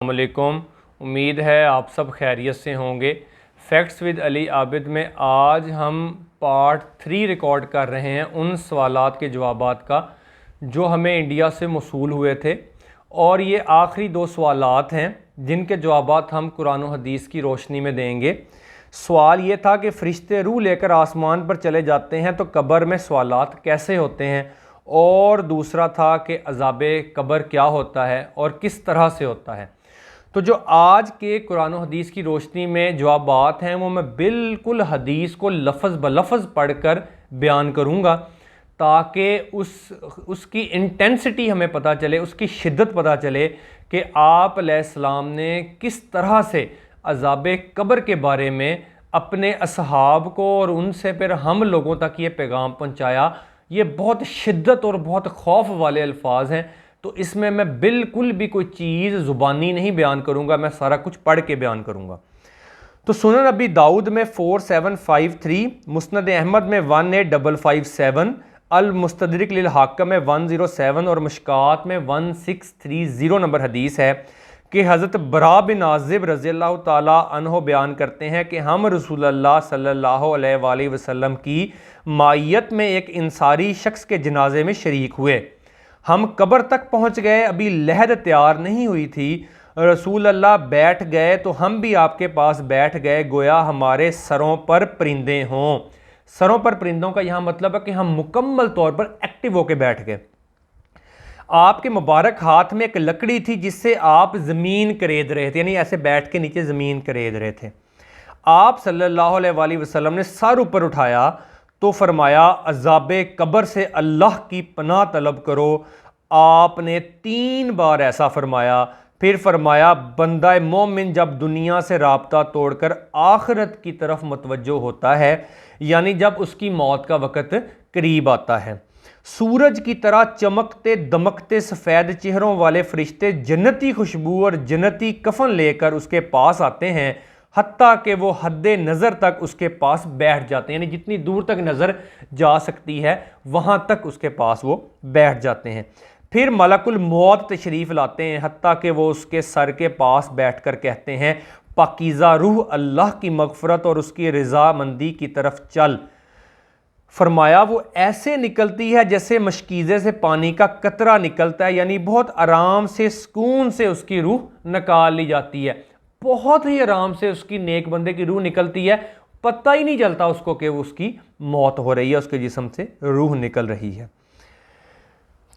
अस्सलामुअलैकुम। उम्मीद है आप सब खैरियत से होंगे। फैक्ट्स विद अली आबिद में आज हम पार्ट 3 रिकॉर्ड कर रहे हैं उन सवालात के जवाबात का जो हमें इंडिया से मौसूल हुए थे, और ये आखिरी 2 सवालात हैं जिनके जवाबात हम कुरान और हदीस की रोशनी में देंगे। सवाल ये था कि फ़रिश्ते रूह लेकर आसमान पर चले जाते हैं तो कब्र में सवालात कैसे होते हैं, और दूसरा था कि अज़ाबे कब्र क्या होता है और किस तरह से होता है। तो जो आज के कुरान और हदीस की रोशनी में जवाबात हैं वो मैं बिल्कुल हदीस को लफ्ज़ ब लफ्ज़ पढ़कर बयान करूँगा ताकि उसकी इंटेंसिटी हमें पता चले, उसकी शिद्दत पता चले कि आप अलैहिस्सलाम ने किस तरह से अज़ाबे कब्र के बारे में अपने असहाब को और उनसे फिर हम लोगों तक ये पैगाम पहुँचाया। ये बहुत शिद्दत और बहुत खौफ वाले अल्फाज हैं, तो इसमें मैं बिल्कुल भी कोई चीज़ ज़ुबानी नहीं बयान करूँगा, मैं सारा कुछ पढ़ के बयान करूँगा। तो सुनन अबी दाऊद में 4753, मुस्नद अहमद में 18557, अल मुस्तदरिक लिल हाकिम में 107 और मुश्कात में 1630 नंबर हदीस है कि हज़रत बरा बिन आज़िब रज़ियल्लाहु ताला अन्हो बयान करते हैं कि हम रसूलुल्लाह सल्लल्लाहु अलैहि वसल्लम की मायत में एक इंसारी शख्स के जनाजे में शरीक हुए। हम कब्र तक पहुंच गए, अभी लहद तैयार नहीं हुई थी। रसूल अल्लाह बैठ गए तो हम भी आपके पास बैठ गए, गोया हमारे सरों पर परिंदे हों। सरों पर परिंदों का यहाँ मतलब है कि हम मुकम्मल तौर पर एक्टिव होकर बैठ गए। आपके मुबारक हाथ में एक लकड़ी थी जिससे आप ज़मीन करेद रहे थे, यानी ऐसे बैठ के नीचे ज़मीन करेद रहे थे। आप सल्लल्लाहु अलैहि वसल्लम ने सर ऊपर उठाया तो फरमाया अज़ाबे कब्र से अल्लाह की पनाह तलब करो। आपने 3 बार ऐसा फरमाया। फिर फरमाया बंदा मोमिन जब दुनिया से राब्ता तोड़कर आखिरत की तरफ मुतवज्जो होता है, यानी जब उसकी मौत का वक़्त करीब आता है, सूरज की तरह चमकते दमकते सफ़ेद चेहरों वाले फरिश्ते जन्नती खुशबू और जन्नती कफन लेकर उसके पास आते हैं, हत्ता कि वो हद्दे नज़र तक उसके पास बैठ जाते हैं, यानी जितनी दूर तक नज़र जा सकती है वहाँ तक उसके पास वो बैठ जाते हैं। फिर मलकुल मौत तशरीफ़ लाते हैं, हत्ता कि वो उसके सर के पास बैठकर कहते हैं पाकीज़ा रूह अल्लाह की मग़फ़रत और उसकी रज़ामंदी की तरफ चल। फरमाया वो ऐसे निकलती है जैसे मशकीज़े से पानी का कतरा निकलता है, यानी बहुत आराम से सुकून से उसकी रूह निकाल ली जाती है। बहुत ही आराम से उसकी नेक बंदे की रूह निकलती है, पता ही नहीं चलता उसको कि वो उसकी मौत हो रही है, उसके जिस्म से रूह निकल रही है।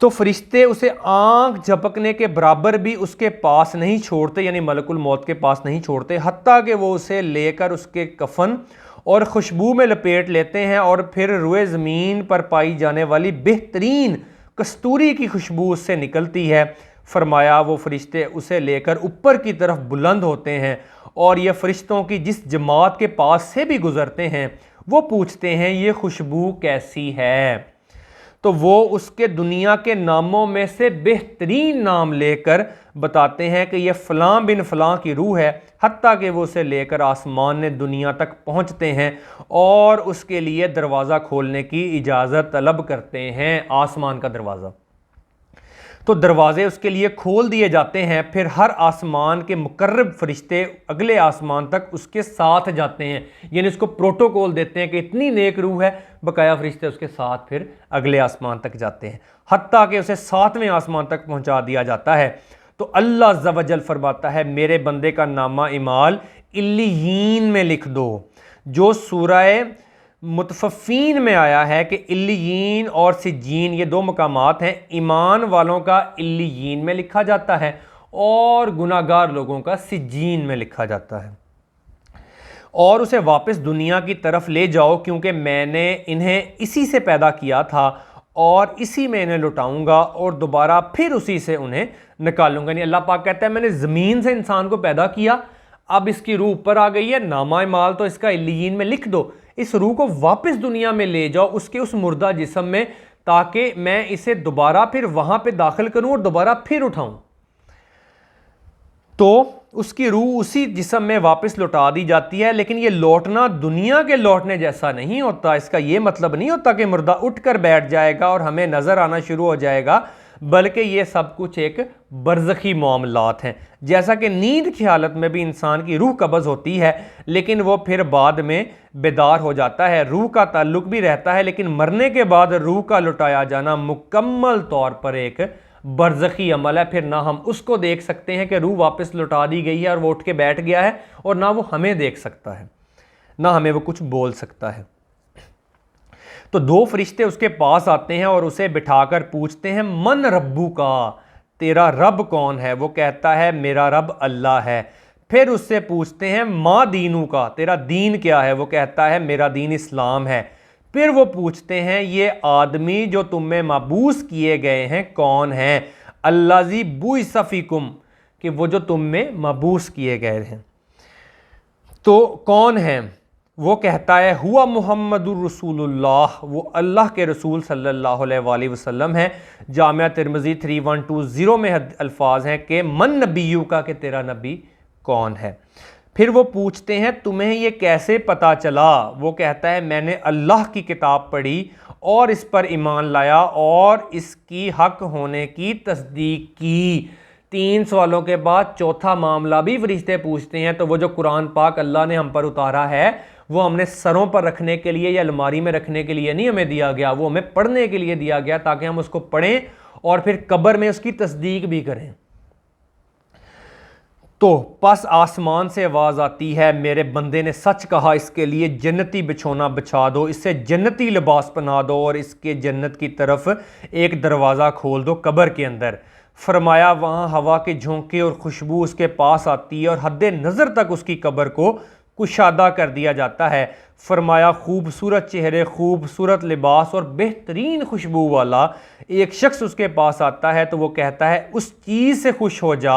तो फरिश्ते उसे आंख झपकने के बराबर भी उसके पास नहीं छोड़ते, यानी मलकुल मौत के पास नहीं छोड़ते, हत्ता कि वो उसे लेकर उसके कफन और खुशबू में लपेट लेते हैं और फिर रुए ज़मीन पर पाई जाने वाली बेहतरीन कस्तूरी की खुशबू उससे निकलती है। फरमाया वो फरिश्ते उसे लेकर ऊपर की तरफ बुलंद होते हैं और ये फरिश्तों की जिस जमात के पास से भी गुजरते हैं वो पूछते हैं ये खुशबू कैसी है, तो वो उसके दुनिया के नामों में से बेहतरीन नाम लेकर बताते हैं कि यह फ़लाँ बिन फ़लाँ की रूह है, हत्ता कि वो उसे लेकर आसमान ने दुनिया तक पहुंचते हैं और उसके लिए दरवाज़ा खोलने की इजाज़त तलब करते हैं, आसमान का दरवाज़ा। तो दरवाजे उसके लिए खोल दिए जाते हैं, फिर हर आसमान के मुकर्रब फरिश्ते अगले आसमान तक उसके साथ जाते हैं, यानी उसको प्रोटोकॉल देते हैं कि इतनी नेक रूह है, बकाया फरिश्ते उसके साथ फिर अगले आसमान तक जाते हैं, हत्ता कि उसे 7वें आसमान तक पहुंचा दिया जाता है। तो अल्लाह अज़्ज़ व जल फरमाता है मेरे बंदे का नामा इमाल इल्लियीन में लिख दो, जो सूरह मुतफ़फ़ीन में आया है कि इल्लियीन और सिज्जीन ये 2 मकामात हैं। ईमान वालों का इल्लियीन में लिखा जाता है और गुनाहगार लोगों का सिज्जीन में लिखा जाता है। और उसे वापस दुनिया की तरफ ले जाओ क्योंकि मैंने इन्हें इसी से पैदा किया था और इसी में इन्हें लुटाऊंगा और दोबारा फिर उसी से उन्हें निकालूंगा। यानी अल्लाह पाक कहता है मैंने ज़मीन से इंसान को पैदा किया, अब इसकी रूह ऊपर आ गई है, नामा माल तो इसका इल्लियीन में लिख दो, इस रूह को वापस दुनिया में ले जाओ उसके उस मुर्दा जिस्म में, ताकि मैं इसे दोबारा फिर वहां पे दाखिल करूं और दोबारा फिर उठाऊं। तो उसकी रूह उसी जिस्म में वापस लौटा दी जाती है, लेकिन ये लौटना दुनिया के लौटने जैसा नहीं होता। इसका ये मतलब नहीं होता कि मुर्दा उठकर बैठ जाएगा और हमें नजर आना शुरू हो जाएगा, बल्कि ये सब कुछ एक बरज़खी मामलात हैं। जैसा कि नींद की हालत में भी इंसान की रूह कब्ज़ होती है, लेकिन वो फिर बाद में बेदार हो जाता है, रूह का ताल्लुक भी रहता है, लेकिन मरने के बाद रूह का लुटाया जाना मुकम्मल तौर पर एक बरज़खी अमल है। फिर ना हम उसको देख सकते हैं कि रूह वापस लौटा दी गई है और वो उठ के बैठ गया है, और ना वो हमें देख सकता है, ना हमें वो कुछ बोल सकता है। तो दो फरिश्ते उसके पास आते हैं और उसे बिठाकर पूछते हैं, मन रब्बू का, तेरा रब कौन है? वो कहता है, मेरा रब अल्लाह है। फिर उससे पूछते हैं, माँ दीनू का, तेरा दीन क्या है? वो कहता है, मेरा दीन इस्लाम है। फिर वो पूछते हैं, ये आदमी जो तुम में मबूस किए गए हैं कौन है? अल्लाजी बुइसफिकुम, कि वो जो तुम में मबूस किए गए हैं तो कौन है? वो कहता है, हुआ मुहम्मदुर रसूलुल्लाह, वो अल्लाह के रसूल सल्लल्लाहु अलैहि वसल्लम है। जामिया तिरमिज़ी 3120 में अल्फाज हैं कि मन नबीयू का, कि तेरा नबी कौन है? फिर वो पूछते हैं, तुम्हें ये कैसे पता चला? वो कहता है, मैंने अल्लाह की किताब पढ़ी और इस पर ईमान लाया और इसकी हक होने की तस्दीक की। 3 सवालों के बाद चौथा मामला भी फरिश्ते पूछते हैं। तो वो जो कुरान पाक अल्लाह ने हम पर उतारा है, वो हमने सरों पर रखने के लिए या अलमारी में रखने के लिए नहीं हमें दिया गया, वो हमें पढ़ने के लिए दिया गया, ताकि हम उसको पढ़ें और फिर कब्र में उसकी तस्दीक भी करें। तो पस आसमान से आवाज़ आती है, मेरे बंदे ने सच कहा, इसके लिए जन्नती बिछोना बिछा दो, इससे जन्नती लिबास पहना दो और इसके जन्नत की तरफ एक दरवाज़ा खोल दो कब्र के अंदर। फरमाया, वहाँ हवा के झोंके और खुशबू उसके पास आती है और हद्दे नज़र तक उसकी कब्र को कुशादा कर दिया जाता है। फरमाया, खूबसूरत चेहरे, खूबसूरत लिबास और बेहतरीन खुशबू वाला एक शख्स उसके पास आता है। तो वो कहता है, उस चीज़ से खुश हो जा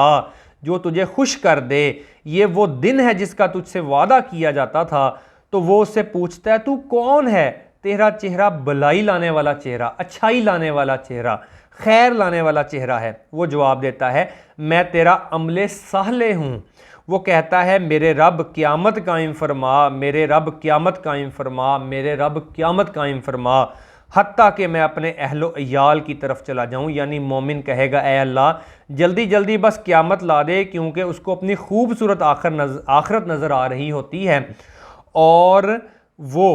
जो तुझे खुश कर दे, ये वो दिन है जिसका तुझसे वादा किया जाता था। तो वो उससे पूछता है, तू कौन है? तेरा चेहरा भलाई लाने वाला चेहरा, अच्छाई लाने वाला चेहरा, खैर लाने वाला चेहरा है। वो जवाब देता है, मैं तेरा अमले साले हूँ। वो कहता है, मेरे रब क़यामत कायम फरमा, मेरे रब क़यामत कायम फरमा, मेरे रब क़यामत कायम फरमा, हत्ता कि मैं अपने अहलो अयाल की तरफ चला जाऊं। यानी मोमिन कहेगा, ए अल्लाह जल्दी जल्दी बस क़यामत ला दे, क्योंकि उसको अपनी खूबसूरत आखरत नज़र आ रही होती है और वो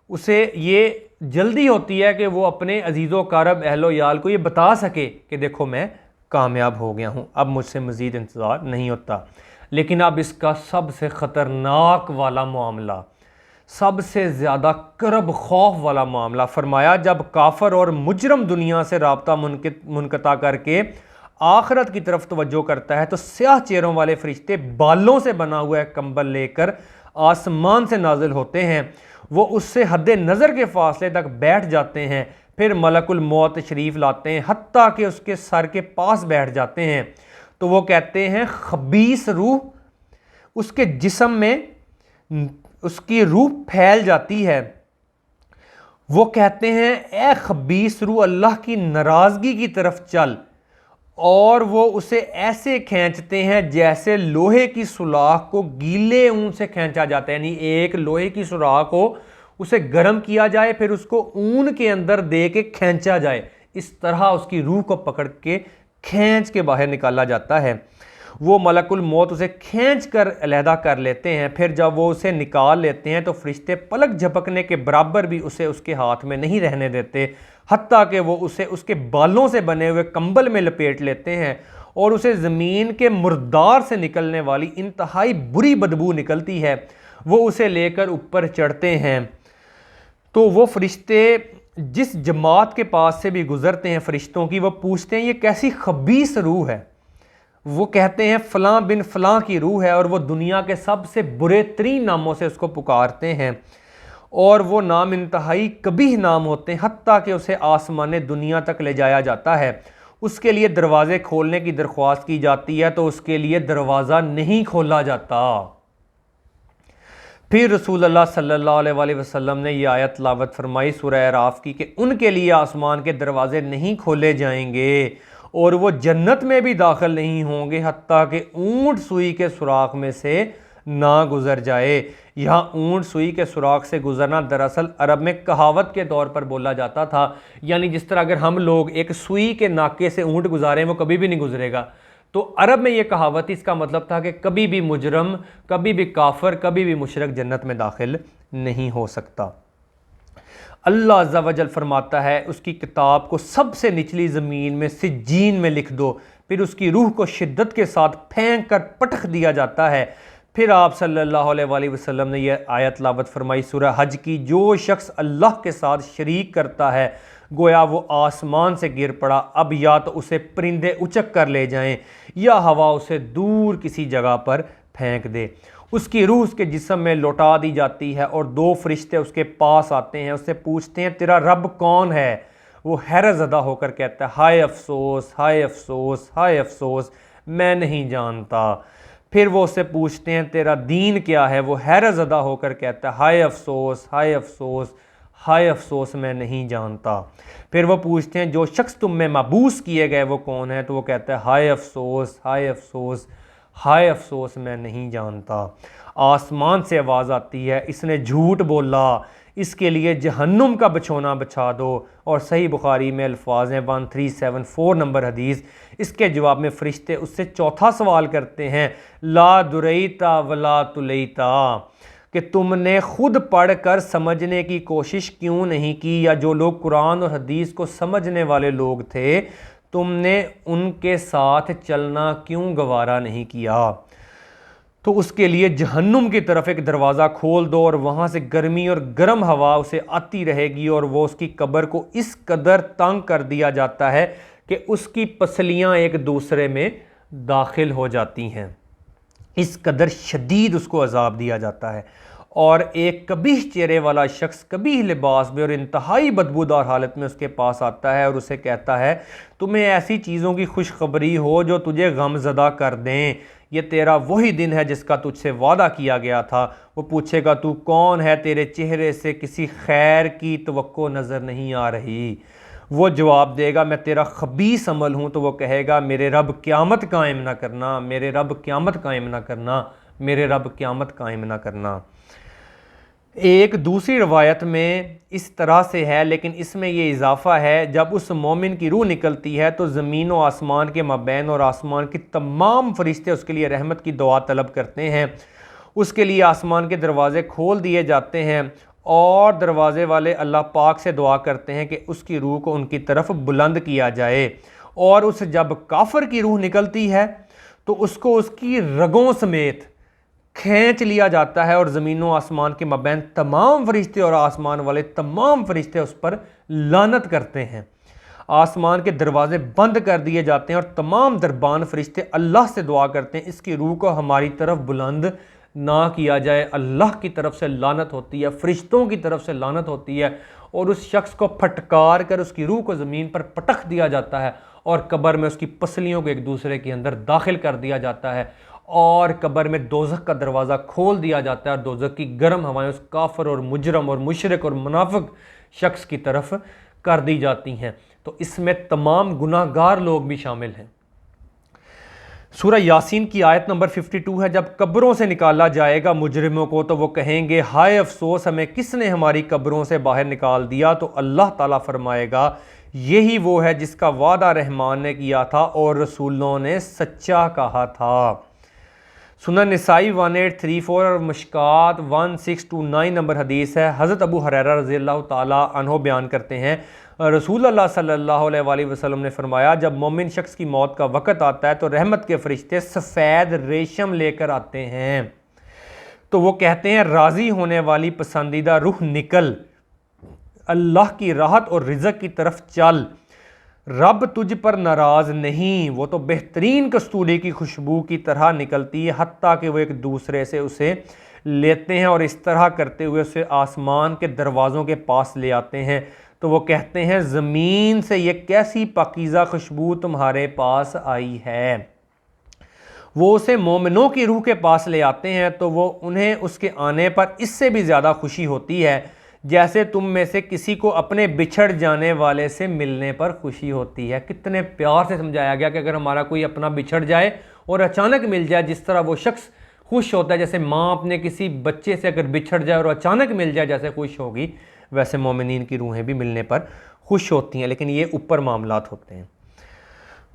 उसे ये जल्दी होती है कि वो अपने अजीज़ो कारब अहलो याल को ये बता सके कि देखो मैं कामयाब हो गया हूँ, अब मुझसे मज़ीद इंतज़ार नहीं होता। लेकिन अब इसका सबसे ख़तरनाक वाला मामला, सबसे ज़्यादा करब खौफ वाला मामला, फरमाया, जब काफर और मुजरम दुनिया से राब्ता मुनक़ता करके आखरत की तरफ तवज्जो करता है, तो स्याह चेहरों वाले फरिश्ते बालों से बना हुआ कंबल लेकर आसमान से नाजिल होते हैं। वो उससे हद नज़र के फासले तक बैठ जाते हैं। फिर मलकुल मौत शरीफ लाते हैं, हत्ता कि उसके सर के पास बैठ जाते हैं। तो वो कहते हैं, खबीस रूह, उसके जिस्म में उसकी रूह फैल जाती है। वो कहते हैं, ए खबीस रूह, अल्लाह की नाराज़गी की तरफ चल। और वो उसे ऐसे खींचते हैं जैसे लोहे की सुराख को गीले ऊन से खींचा जाता है। यानी एक लोहे की सुराख को उसे गर्म किया जाए, फिर उसको ऊन के अंदर दे के खींचा जाए, इस तरह उसकी रूह को पकड़ के खींच के बाहर निकाला जाता है। वो मलकुल मौत उसे खींच कर अलहदा कर लेते हैं। फिर जब वो उसे निकाल लेते हैं तो फरिश्ते पलक झपकने के बराबर भी उसे उसके हाथ में नहीं रहने देते, हत्ता कि वो उसे उसके बालों से बने हुए कंबल में लपेट लेते हैं और उसे ज़मीन के मुर्दार से निकलने वाली इंतहाई बुरी बदबू निकलती है। वो उसे लेकर ऊपर चढ़ते हैं। तो वो फरिश्ते जिस जमात के पास से भी गुजरते हैं फरिश्तों की, वो पूछते हैं, ये कैसी खबीस रूह है? वो कहते हैं, फ़लाँ बिन फ़लाँ की रूह है, और वो दुनिया के सबसे बुरे तरीन नामों से उसको पुकारते हैं और वो नाम इंतहाई कबीह नाम होते हैं, हत्ता कि उसे आसमान दुनिया तक ले जाया जाता है। उसके लिए दरवाज़े खोलने की दरख्वास्त की जाती है तो उसके लिए दरवाज़ा नहीं खोला जाता। फिर रसूलुल्लाह सल्लल्लाहु अलैहि वसल्लम ने यह आयत तिलावत फरमाई सूरह अराफ की, कि उनके लिए आसमान के दरवाजे नहीं खोले जाएंगे और वो जन्नत में भी दाखिल नहीं होंगे हत्ता कि ऊंट सुई के सुराख में से ना गुजर जाए। यहाँ ऊंट सुई के सुराख से गुजरना दरअसल अरब में कहावत के तौर पर बोला जाता था, यानी जिस तरह अगर हम लोग एक सुई के नाके से ऊंट गुजारें वो कभी भी नहीं गुजरेगा, तो अरब में ये कहावत इसका मतलब था कि कभी भी मुजरम, कभी भी काफिर, कभी भी मुशरिक जन्नत में दाखिल नहीं हो सकता। अल्लाह अज़्ज़ा वजल फरमाता है उसकी किताब को सबसे निचली ज़मीन में सिज्जीन में लिख दो, फिर उसकी रूह को शिद्दत के साथ फेंक कर पटक दिया जाता है। फिर आप सल्लल्लाहु अलैहि वसल्लम ने यह आयत तिलावत फरमाई सूरह हज की, जो शख्स अल्लाह के साथ शरीक करता है गोया वो आसमान से गिर पड़ा, अब या तो उसे परिंदे उचक कर ले जाएं या हवा उसे दूर किसी जगह पर फेंक दे। उसकी रूह उसके जिस्म में लौटा दी जाती है और दो फरिश्ते उसके पास आते हैं, उससे पूछते हैं तेरा रब कौन है। वो हैरत ज़दा होकर कहता है हाय अफसोस, हाय अफसोस, हाय अफसोस, मैं नहीं जानता। फिर वो उससे पूछते हैं तेरा दीन क्या है। वो हैरत ज़दा होकर कहता है हाय अफसोस, हाय अफसोस, हाय अफसोस, मैं नहीं जानता। फिर वो पूछते हैं जो शख्स तुम में मबूस किए गए वो कौन है, तो वो कहता है हाय अफसोस, हाय अफसोस, हाय अफसोस, मैं नहीं जानता। आसमान से आवाज़ आती है इसने झूठ बोला, इसके लिए जहन्नुम का बिछोना बिछा दो। और सही बुखारी में अल्फाज हैं 1374 नंबर हदीस। इसके जवाब में फ़रिश्ते उससे चौथा सवाल करते हैं ला दुरईता वला तुलईता, कि तुमने खुद पढ़कर समझने की कोशिश क्यों नहीं की, या जो लोग कुरान और हदीस को समझने वाले लोग थे तुमने उनके साथ चलना क्यों गवारा नहीं किया। तो उसके लिए जहन्नुम की तरफ एक दरवाज़ा खोल दो और वहाँ से गर्मी और गर्म हवा उसे आती रहेगी और वो उसकी कब्र को इस कदर तंग कर दिया जाता है कि उसकी पसलियाँ एक दूसरे में दाखिल हो जाती हैं। इस कदर शदीद उसको अजाब दिया जाता है। और एक कबीह चेहरे वाला शख्स कबीह लिबास में और इंतहाई बदबूदार हालत में उसके पास आता है और उसे कहता है तुम्हें ऐसी चीज़ों की खुशखबरी हो जो तुझे गमज़दा कर दें, ये तेरा वही दिन है जिसका तुझसे वादा किया गया था। वो पूछेगा तू कौन है, तेरे चेहरे से किसी खैर की तवक्को नज़र नहीं आ रही। वो जवाब देगा मैं तेरा खबीस अमल हूँ। तो वो कहेगा मेरे रब क़यामत कायम ना करना, मेरे रब क़यामत कायम ना करना, मेरे रब क़यामत कायम ना करना। एक दूसरी रवायत में इस तरह से है, लेकिन इसमें ये इजाफ़ा है जब उस मोमिन की रूह निकलती है तो ज़मीन और आसमान के मबैन और आसमान के तमाम फरिश्ते उसके लिए रहमत की दुआ तलब करते हैं। उसके लिए आसमान के दरवाज़े खोल दिए जाते हैं और दरवाज़े वाले अल्लाह पाक से दुआ करते हैं कि उसकी रूह को उनकी तरफ बुलंद किया जाए। और उस जब काफिर की रूह निकलती है तो उसको उसकी रगों समेत खींच लिया जाता है और ज़मीनों आसमान के मबैन तमाम फरिश्ते और आसमान वाले तमाम फरिश्ते उस पर लानत करते हैं। आसमान के दरवाजे बंद कर दिए जाते हैं और तमाम दरबान फरिश्ते अल्लाह से दुआ करते हैं इसकी रूह को हमारी तरफ बुलंद ना किया जाए। अल्लाह की तरफ से लानत होती है, फरिश्तों की तरफ से लानत होती है और उस शख्स को फटकार कर उसकी रूह को ज़मीन पर पटक दिया जाता है और कब्र में उसकी पसलियों को एक दूसरे के अंदर दाखिल कर दिया जाता है और कब्र में दोज़ख का दरवाज़ा खोल दिया जाता है और दोज़ख की गर्म हवाएं उस काफिर और मुजरम और मुशरिक और मुनाफिक शख्स की तरफ कर दी जाती हैं। तो इसमें तमाम गुनाहगार लोग भी शामिल हैं। सूरह यासीन की आयत नंबर 52 है जब कब्रों से निकाला जाएगा मुजरिमों को तो वो कहेंगे हाय अफसोस हमें किसने हमारी कब्रों से बाहर निकाल दिया। तो अल्लाह ताला फरमाएगा यही वो है जिसका वादा रहमान ने किया था और रसूलों ने सच्चा कहा था। सुनन निसाई 1834 और मुश्कात 1629 नंबर हदीस है। हज़रत अबू हुरैरा रज़ियल्लाहु ताला अन्हो बयान करते हैं रसूल अल्लाह सल्लल्लाहु अलैहि वसल्लम ने फरमाया जब मोमिन शख्स की मौत का वक़्त आता है तो रहमत के फरिश्ते सफ़ेद रेशम लेकर आते हैं। तो वो कहते हैं राज़ी होने वाली पसंदीदा रूह निकल, अल्लाह की राहत और रिज़्क़ की तरफ चल, रब तुझ पर नाराज़ नहीं। वो तो बेहतरीन कस्तूरी की खुशबू की तरह निकलती है हत्ता कि वो एक दूसरे से उसे लेते हैं और इस तरह करते हुए उसे आसमान के दरवाज़ों के पास ले आते हैं। तो वो कहते हैं ज़मीन से ये कैसी पाकीज़ा खुशबू तुम्हारे पास आई है। वो उसे मोमिनों की रूह के पास ले आते हैं तो वो उन्हें उसके आने पर इससे भी ज़्यादा खुशी होती है जैसे तुम में से किसी को अपने बिछड़ जाने वाले से मिलने पर खुशी होती है। कितने प्यार से समझाया गया कि अगर हमारा कोई अपना बिछड़ जाए और अचानक मिल जाए जिस तरह वो शख्स खुश होता है जैसे माँ अपने किसी बच्चे से अगर बिछड़ जाए और अचानक मिल जाए जैसे खुश होगी, वैसे मोमिनीन की रूहें भी मिलने पर खुश होती हैं। लेकिन ये ऊपर मामलात होते हैं।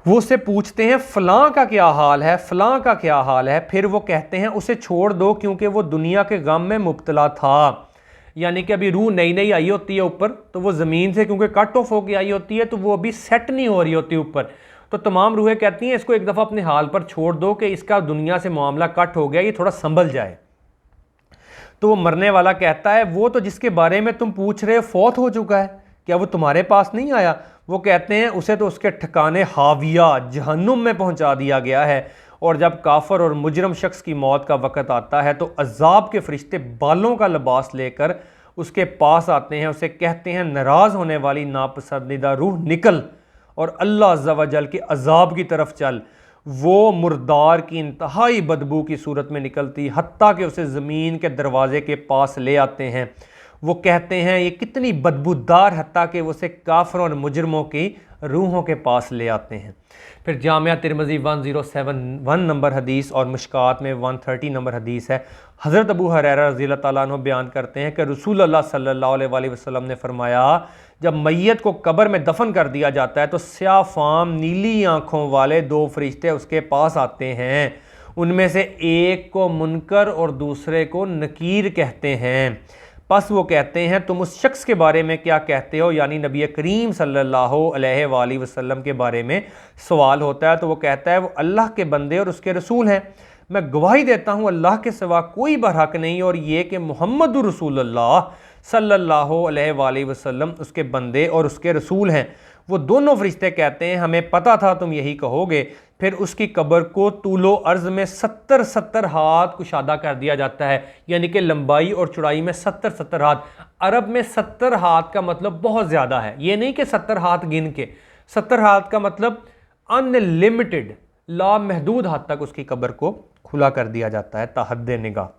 वो उससे पूछते हैं फ़लाँ का क्या हाल है, फ़लाँ का क्या हाल है। फिर वो कहते हैं उसे छोड़ दो क्योंकि वो दुनिया के गम में मुब्तला था। यानी कि अभी रूह नई नई आई होती है ऊपर, तो वो ज़मीन से क्योंकि कट ऑफ होकर आई होती है, तो वो अभी सेट नहीं हो रही होती ऊपर। तो तमाम रूहें कहती हैं इसको एक दफ़ा अपने हाल पर छोड़ दो कि इसका दुनिया से मामला कट हो गया, ये थोड़ा संभल जाए। तो वो मरने वाला कहता है वो तो जिसके बारे में तुम पूछ रहे हो फौत हो चुका है, क्या वो तुम्हारे पास नहीं आया? वो कहते हैं उसे तो उसके ठिकाने हाविया जहन्नुम में पहुंचा दिया गया है। और जब काफर और मुजरम शख्स की मौत का वक़्त आता है तो अजाब के फरिश्ते बालों का लिबास लेकर उसके पास आते हैं, उसे कहते हैं नाराज़ होने वाली नापसंदीदा रूह निकल और अल्लाह अज़्ज़ा वजल के अजाब की तरफ चल। वो मुर्दार की इंतहाई बदबू की सूरत में निकलती, हत्ता कि उसे ज़मीन के दरवाज़े के पास ले आते हैं। वो कहते हैं ये कितनी बदबूदार, हत्ता कि उसे काफरों और मुजरमों की रूहों के पास ले आते हैं। फिर जामिया तिरमिज़ी 1071 नंबर हदीस और मुश्कात में 130 नंबर हदीस है। हज़रत अबू हुरैरा रज़ियल्लाहु ताला अन्हु बयान करते हैं कि रसूल अल्लाह सल्लल्लाहु अलैहि वसल्लम ने फरमाया जब मैयत को कब्र में दफन कर दिया जाता है तो स्याह फाम नीली आँखों वाले दो फरिश्ते उसके पास आते हैं। उनमें से एक को मुनकर और दूसरे को नकीर कहते हैं। बस वो कहते हैं तुम उस शख्स के बारे में क्या कहते हो, यानी नबी करीम सल्लल्लाहु अलैहि वसल्लम के बारे में सवाल होता है। तो वो कहता है वो अल्लाह के बंदे और उसके रसूल हैं। मैं गवाही देता हूँ अल्लाह के सिवा कोई बरहक नहीं और ये कि मोहम्मद रसूलुल्लाह सल्लल्लाहु अलैहि वसल्लम उसके बंदे और उसके रसूल हैं। वो दोनों फरिश्ते कहते हैं हमें पता था तुम यही कहोगे। फिर उसकी कब्र को तूलो अर्ज़ में 70 हाथ कुशादा कर दिया जाता है, यानी कि लंबाई और चौड़ाई में 70 हाथ। अरब में 70 हाथ का मतलब बहुत ज़्यादा है, ये नहीं कि 70 हाथ गिन के, 70 हाथ का मतलब अनलिमिटेड, लामहदूद हाथ तक उसकी कब्र को खुला कर दिया जाता है ताहद्दे निगाह।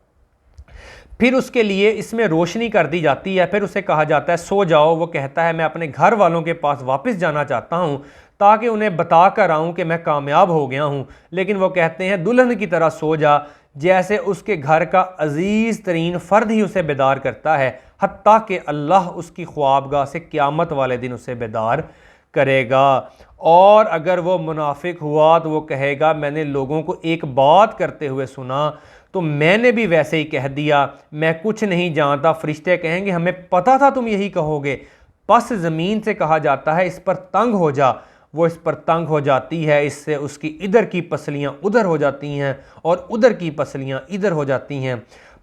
फिर उसके लिए इसमें रोशनी कर दी जाती है। फिर उसे कहा जाता है सो जाओ। वो कहता है मैं अपने घर वालों के पास वापस जाना चाहता हूँ ताकि उन्हें बता कर आऊँ कि मैं कामयाब हो गया हूँ। लेकिन वो कहते हैं दुल्हन की तरह सो जा, जैसे उसके घर का अजीज़ तरीन फ़र्द ही उसे बेदार करता है, हत्ता कि अल्लाह उसकी ख्वाबगाह से क़यामत वाले दिन उसे बेदार करेगा। और अगर वो मुनाफिक हुआ तो वो कहेगा मैंने लोगों को एक बात करते हुए सुना तो मैंने भी वैसे ही कह दिया, मैं कुछ नहीं जानता। फरिश्ते कहेंगे हमें पता था तुम यही कहोगे। बस ज़मीन से कहा जाता है इस पर तंग हो जा। वो इस पर तंग हो जाती है, इससे उसकी इधर की पसलियाँ उधर हो जाती हैं और उधर की पसलियाँ इधर हो जाती हैं।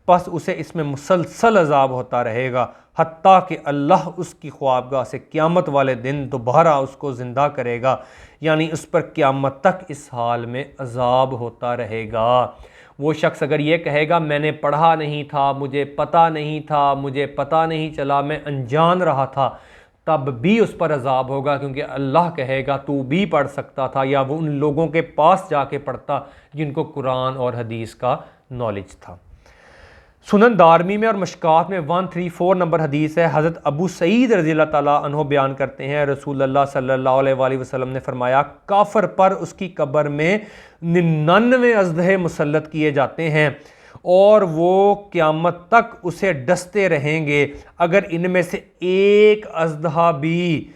बस उसे इसमें मुसलसल अजाब होता रहेगा हत्ता कि अल्लाह उसकी ख्वाबगाह से क़यामत वाले दिन दोबारा उसको ज़िंदा करेगा, यानी उस पर क़यामत तक इस हाल में अजाब होता रहेगा। वो शख्स अगर ये कहेगा मैंने पढ़ा नहीं था, मुझे पता नहीं था, मुझे पता नहीं चला, मैं अनजान रहा था, तब भी उस पर अजाब होगा, क्योंकि अल्लाह कहेगा तू भी पढ़ सकता था, या वो उन लोगों के पास जाके पढ़ता जिनको कुरान और हदीस का नॉलेज था। सुनन दारमी में और मशकात में 134 नंबर हदीस है। हज़रत अबू सईद रज़ियल्लाहु ताला अन्हु बयान करते हैं रसूलुल्लाह सल्लल्लाहु अलैहि वसल्लम ने फरमाया काफर पर उसकी कब्र में 99 अज़दहे मुसल्लत किए जाते हैं और वो क़यामत तक उसे डसते रहेंगे। अगर इनमें से एक अज़दहा भी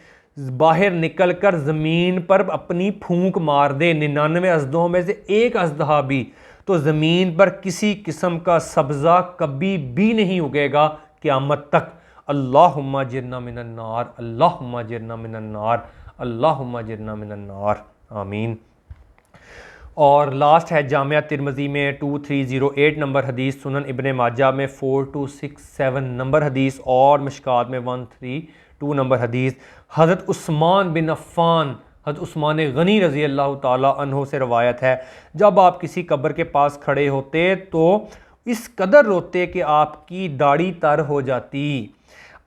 बाहर निकल कर ज़मीन पर अपनी फूंक मार दे, 99 अज़दहों में से एक अज़दहा भी, तो ज़मीन पर किसी किस्म का सब्ज़ा कभी भी नहीं उगेगा क़यामत तक। अल्लाहुम्मा जिरना मिनन नार, अल्लाहुम्मा जिरना मिनन नार, अल्लाहुम्मा जिरना मिनन नार, आमीन। और लास्ट है जामिया तिरमिज़ी में 2308 नंबर हदीस, सुनन इब्ने माजा में 4267 नंबर हदीस और मिशकात में 132 नंबर हदीस। हज़रत उस्मान बिन अफ़्फ़ान, हज़रत उस्मान गनी रज़ी अल्लाह ताला अन्हो से रवायत है जब आप किसी कब्र के पास खड़े होते तो इस कदर रोते कि आपकी दाढ़ी तर हो जाती।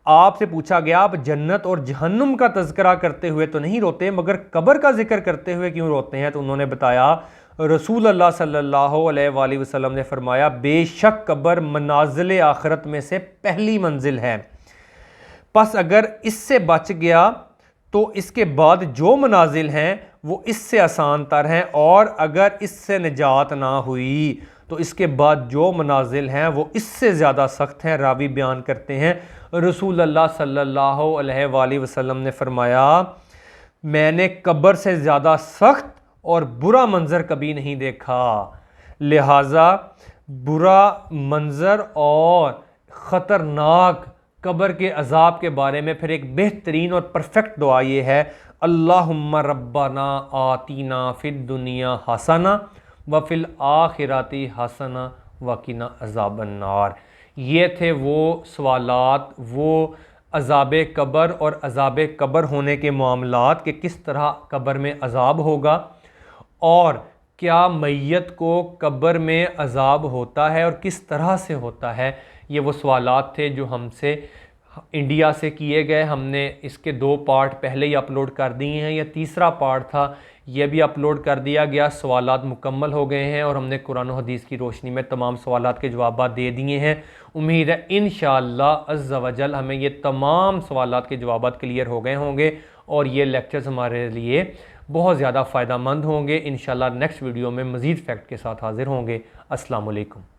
आपसे पूछा गया आप जन्नत और जहन्नुम का तज़किरा करते हुए तो नहीं रोते मगर कब्र का जिक्र करते हुए क्यों रोते हैं? तो उन्होंने बताया रसूल अल्लाह सल्लल्लाहु अलैहि वसल्लम ने फरमाया बेशक कब्र मनाजिल आखिरत में से पहली मंजिल है, बस अगर इससे बच गया तो इसके बाद जो मनाजिल हैं वो इससे आसान तर हैं, और अगर इससे निजात ना हुई तो इसके बाद जो मनाजिल हैं वो इससे ज़्यादा सख्त हैं। रावी बयान करते हैं रसूल अल्लाह सल्लल्लाहु अलैहि वसल्लम ने फरमाया, मैंने कब्र से ज़्यादा सख्त और बुरा मंज़र कभी नहीं देखा। लिहाजा बुरा मंज़र और ख़तरनाक कब्र के अज़ाब के बारे में फिर एक बेहतरीन और परफेक्ट दुआ ये है, अल्लाहुम्मा रब्बाना आतीना फिद दुनिया हसना व फिल आखिराती हसना वकीना अज़ाबन नार। ये थे वो सवालात, वो अज़ाब कब्र और अज़ाब कब्र होने के मामलात कि किस तरह कब्र में अज़ाब होगा और क्या मैयत को कब्र में अज़ाब होता है और किस तरह से होता है। ये वो सवालात थे जो हमसे इंडिया से किए गए। हमने इसके 2 पार्ट पहले ही अपलोड कर दिए हैं, यह तीसरा पार्ट था, यह भी अपलोड कर दिया गया। सवालात मुकम्मल हो गए हैं और हमने कुरान और हदीस की रोशनी में तमाम सवालात के जवाब दे दिए हैं। उम्मीद है इंशाअल्लाह अज़्ज़ा वजल हमें ये तमाम सवालात के जवाब क्लियर हो गए होंगे और ये लेक्चर्स हमारे लिए बहुत ज़्यादा फ़ायदा मंद होंगे। इंशाअल्लाह नेक्स्ट वीडियो में मज़ीद फैक्ट के साथ हाज़िर होंगे। अस्सलाम वालेकुम।